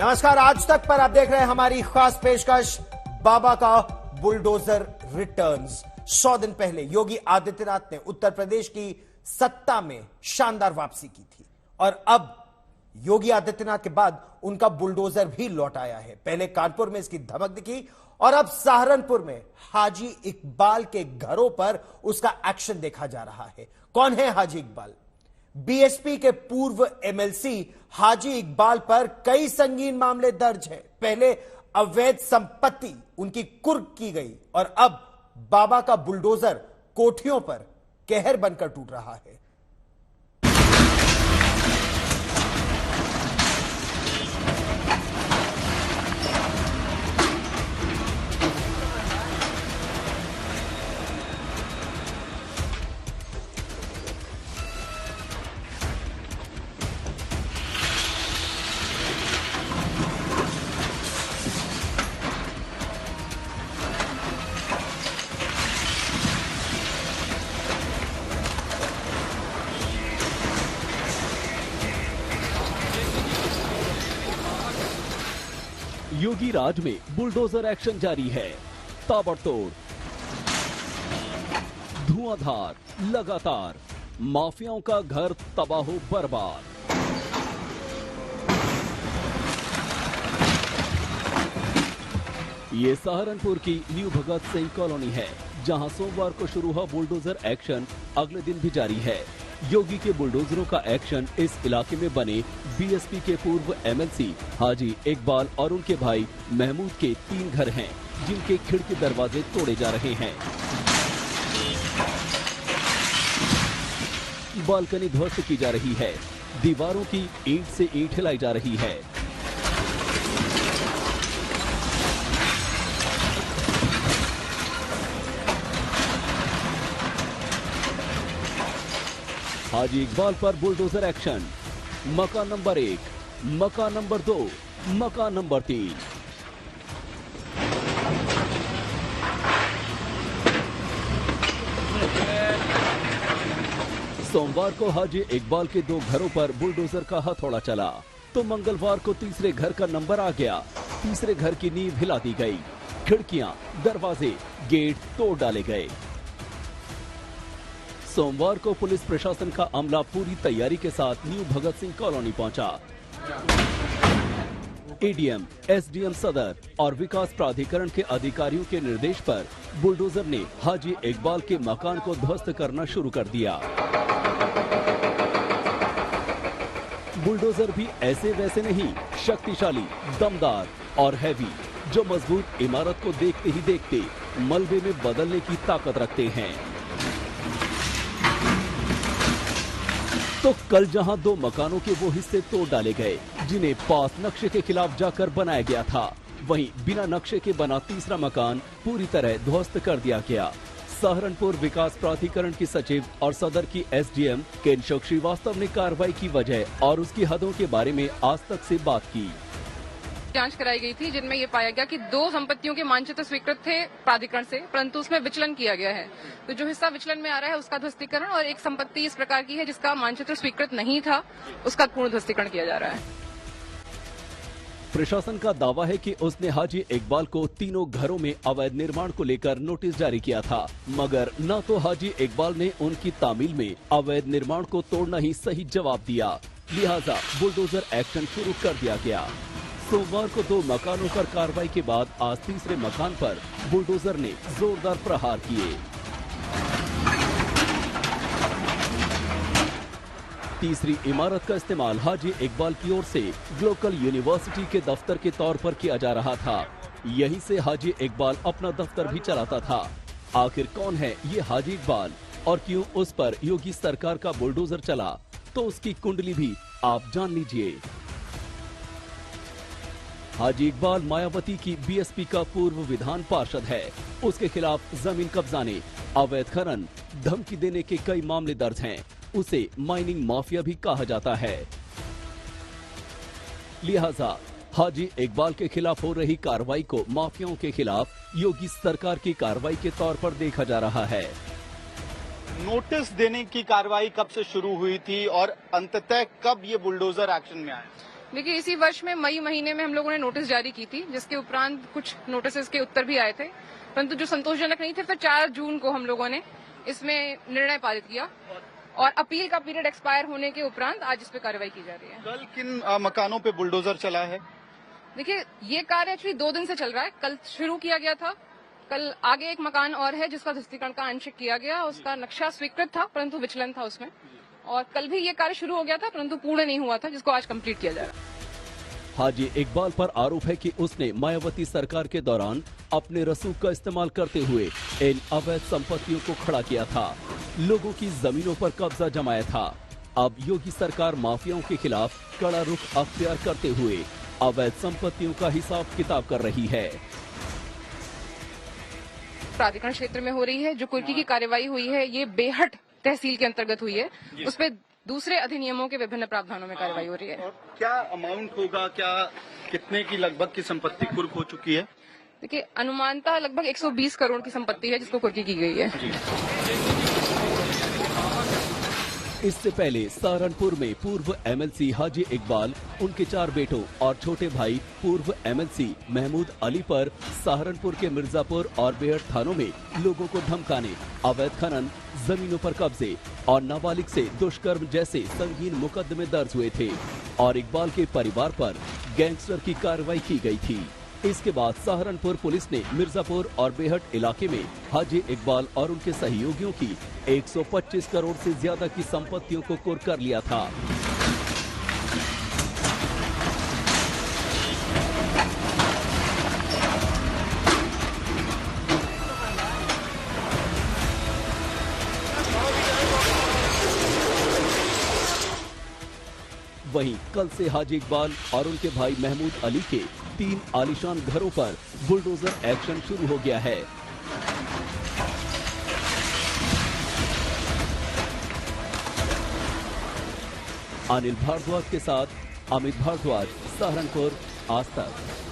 नमस्कार। आज तक पर आप देख रहे हैं हमारी खास पेशकश बाबा का बुलडोजर रिटर्न्स। 100 दिन पहले योगी आदित्यनाथ ने उत्तर प्रदेश की सत्ता में शानदार वापसी की थी और अब योगी आदित्यनाथ के बाद उनका बुलडोजर भी लौट आया है। पहले कानपुर में इसकी धमक दिखी और अब सहारनपुर में हाजी इकबाल के घरों पर उसका एक्शन देखा जा रहा है। कौन है हाजी इकबाल? बीएसपी के पूर्व एमएलसी हाजी इकबाल पर कई संगीन मामले दर्ज हैं। पहले अवैध संपत्ति उनकी कुर्क की गई और अब बाबा का बुलडोजर कोठियों पर कहर बनकर टूट रहा है। योगी राज में बुलडोजर एक्शन जारी है। ताबड़तोड़, धुआंधार, लगातार माफियाओं का घर तबाह बर्बाद। ये सहारनपुर की न्यू भगत सिंह कॉलोनी है, जहां सोमवार को शुरू हुआ बुलडोजर एक्शन अगले दिन भी जारी है। योगी के बुलडोजरों का एक्शन इस इलाके में बने बीएसपी के पूर्व एमएलसी हाजी इकबाल और उनके भाई महमूद के 3 घर हैं, जिनके खिड़की दरवाजे तोड़े जा रहे हैं। बालकनी ध्वस्त की जा रही है, दीवारों की ईंट से ईंट हिलाई जा रही है। हाजी इकबाल पर बुलडोजर एक्शन। मकान नंबर 1, मकान नंबर 2, मकान नंबर 3। सोमवार को हाजी इकबाल के 2 घरों पर बुलडोजर का हथौड़ा चला तो मंगलवार को तीसरे घर का नंबर आ गया। तीसरे घर की नींव हिला दी गई, खिड़कियां, दरवाजे, गेट तोड़ डाले गए। सोमवार को पुलिस प्रशासन का अमला पूरी तैयारी के साथ न्यू भगत सिंह कॉलोनी पहुंचा। एडीएम, एसडीएम सदर और विकास प्राधिकरण के अधिकारियों के निर्देश पर बुलडोजर ने हाजी इकबाल के मकान को ध्वस्त करना शुरू कर दिया। बुलडोजर भी ऐसे वैसे नहीं, शक्तिशाली, दमदार और हैवी, जो मजबूत इमारत को देखते ही देखते मलबे में बदलने की ताकत रखते हैं। तो कल जहां 2 मकानों के वो हिस्से तोड़ डाले गए जिन्हें पास नक्शे के खिलाफ जाकर बनाया गया था, वहीं बिना नक्शे के बना तीसरा मकान पूरी तरह ध्वस्त कर दिया गया। सहारनपुर विकास प्राधिकरण की सचिव और सदर की एसडीएम केशव श्रीवास्तव ने कार्रवाई की वजह और उसकी हदों के बारे में आज तक से बात की। जांच कराई गई थी जिनमें ये पाया गया कि 2 संपत्तियों के मानचित्र स्वीकृत थे प्राधिकरण से, परंतु उसमें विचलन किया गया है। तो जो हिस्सा विचलन में आ रहा है उसका ध्वस्तीकरण, और एक संपत्ति इस प्रकार की है जिसका मानचित्र स्वीकृत नहीं था, उसका पूर्ण ध्वस्तीकरण किया जा रहा है। प्रशासन का दावा है कि उसने हाजी इकबाल को तीनों घरों में अवैध निर्माण को लेकर नोटिस जारी किया था, मगर न तो हाजी इकबाल ने उनकी तामील में अवैध निर्माण को तोड़ना ही सही जवाब दिया, लिहाजा बुलडोजर एक्शन शुरू कर दिया गया। सोमवार को 2 मकानों पर कार्रवाई के बाद आज तीसरे मकान पर बुलडोजर ने जोरदार प्रहार किए। तीसरी इमारत का इस्तेमाल हाजी इकबाल की ओर से ग्लोकल यूनिवर्सिटी के दफ्तर के तौर पर किया जा रहा था। यहीं से हाजी इकबाल अपना दफ्तर भी चलाता था। आखिर कौन है ये हाजी इकबाल और क्यों उस पर योगी सरकार का बुलडोजर चला, तो उसकी कुंडली भी आप जान लीजिए। हाजी इकबाल मायावती की बीएसपी का पूर्व विधान पार्षद है। उसके खिलाफ जमीन कब्जाने, अवैध खनन, धमकी देने के कई मामले दर्ज हैं। उसे माइनिंग माफिया भी कहा जाता है। लिहाजा हाजी इकबाल के खिलाफ हो रही कार्रवाई को माफियाओं के खिलाफ योगी सरकार की कार्रवाई के तौर पर देखा जा रहा है। नोटिस देने की कार्रवाई कब से शुरू हुई थी और अंततः कब ये बुलडोजर एक्शन में आया? देखिए, इसी वर्ष में मई महीने में हम लोगों ने नोटिस जारी की थी, जिसके उपरांत कुछ नोटिस के उत्तर भी आए थे, परंतु जो संतोषजनक नहीं थे। फिर 4 जून को हम लोगों ने इसमें निर्णय पारित किया और अपील का पीरियड एक्सपायर होने के उपरांत आज इस पे कार्रवाई की जा रही है। कल किन मकानों पे बुलडोजर चला है? देखिए, ये कार्य एक्चुअली 2 दिन से चल रहा है। कल शुरू किया गया था। कल आगे एक मकान और है जिसका ध्वस्तीकरण का आंशिक किया गया। उसका नक्शा स्वीकृत था, परंतु विचलन था उसमें। और कल भी ये कार्य शुरू हो गया था, परंतु पूर्ण नहीं हुआ था, जिसको आज कंप्लीट किया जा रहा है। हाजी इकबाल पर आरोप है कि उसने मायावती सरकार के दौरान अपने रसूख का इस्तेमाल करते हुए इन अवैध संपत्तियों को खड़ा किया था, लोगों की जमीनों पर कब्जा जमाया था। अब योगी सरकार माफियाओं के खिलाफ कड़ा रुख अख्तियार करते हुए अवैध संपत्तियों का हिसाब किताब कर रही है। प्राधिकरण क्षेत्र में हो रही है जो कुर्की की कार्यवाही हुई है, ये बेहट तहसील के अंतर्गत हुई है। उस पे दूसरे अधिनियमों के विभिन्न प्रावधानों में कार्रवाई हो रही है। और क्या अमाउंट होगा, क्या कितने की लगभग की संपत्ति कुर्क हो चुकी है? देखिए, अनुमानतः लगभग 120 करोड़ की संपत्ति है जिसको कुर्की की गई है। इससे पहले सहारनपुर में पूर्व एमएलसी हाजी इकबाल, उनके 4 बेटों और छोटे भाई पूर्व एमएलसी महमूद अली पर सहारनपुर के मिर्जापुर और बेहट थानों में लोगों को धमकाने, अवैध खनन, जमीनों पर कब्जे और नाबालिग से दुष्कर्म जैसे संगीन मुकदमे दर्ज हुए थे और इकबाल के परिवार पर गैंगस्टर की कार्रवाई की गई थी। इसके बाद सहारनपुर पुलिस ने मिर्जापुर और बेहट इलाके में हाजी इकबाल और उनके सहयोगियों की 125 करोड़ से ज्यादा की संपत्तियों को कुर्क कर लिया था। वहीं कल से हाजी इकबाल और उनके भाई महमूद अली के 3 आलीशान घरों पर बुलडोजर एक्शन शुरू हो गया है। अनिल भारद्वाज के साथ अमित भारद्वाज, सहारनपुर, आज तक।